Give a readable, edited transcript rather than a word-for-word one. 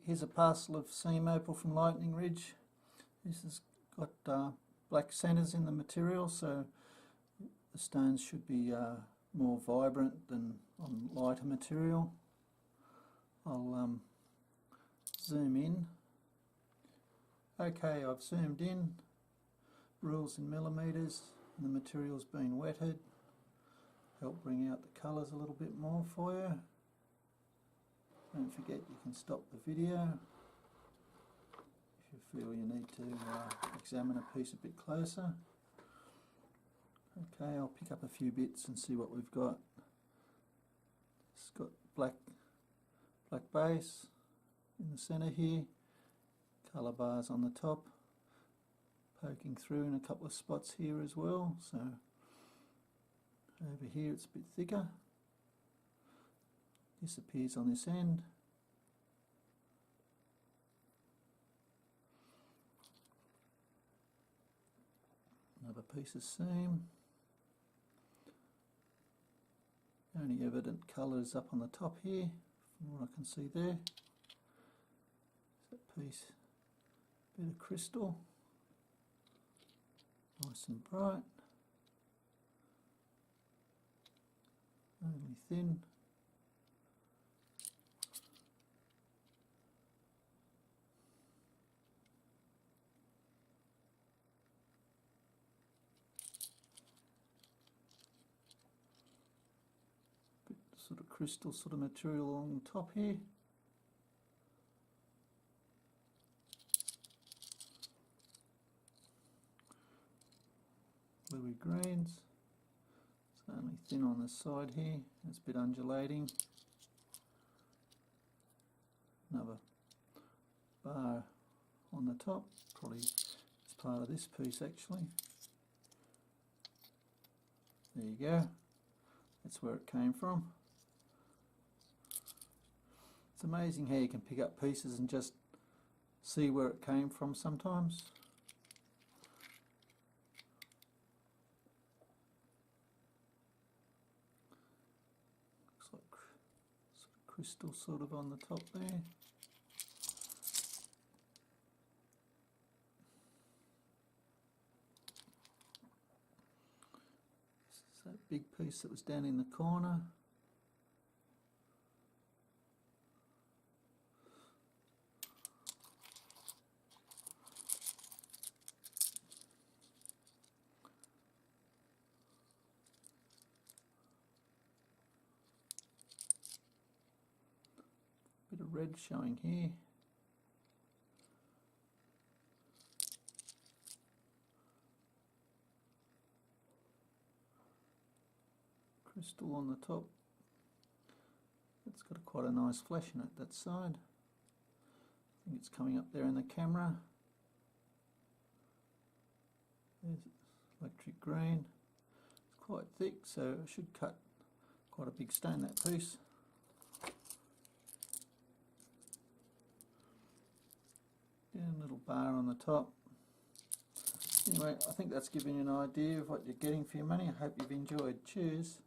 Here's a parcel of seam opal from Lightning Ridge. This has got black centres in the material, so the stones should be more vibrant than on lighter material. I'll zoom in. Okay, I've zoomed in, rules in millimetres, and the material's been wetted. Help bring out the colours a little bit more for you. Don't forget you can stop the video if you feel you need to examine a piece a bit closer. Okay, I'll pick up a few bits and see what we've got. It's got black base in the centre here, colour bars on the top, poking through in a couple of spots here as well. So over here it's a bit thicker. Disappears on this end. Another piece of seam. The only evident colour is up on the top here, from what I can see there. That piece, bit of crystal, nice and bright, only thin. Sort of crystal sort of material along the top here. Bluey greens. It's only thin on the side here. It's a bit undulating. Another bar on the top. Probably it's part of this piece actually. There you go. That's where it came from. It's amazing how you can pick up pieces and just see where it came from sometimes. Looks like sort of crystal sort of on the top there. This is that big piece that was down in the corner. Bit of red showing here. Crystal on the top. It's got quite a nice flash in it, that side. I think it's coming up there in the camera. There's electric green. It's quite thick, so it should cut quite a big stone, that piece. Yeah, a little bar on the top. Anyway, I think that's given you an idea of what you're getting for your money. I hope you've enjoyed. Cheers.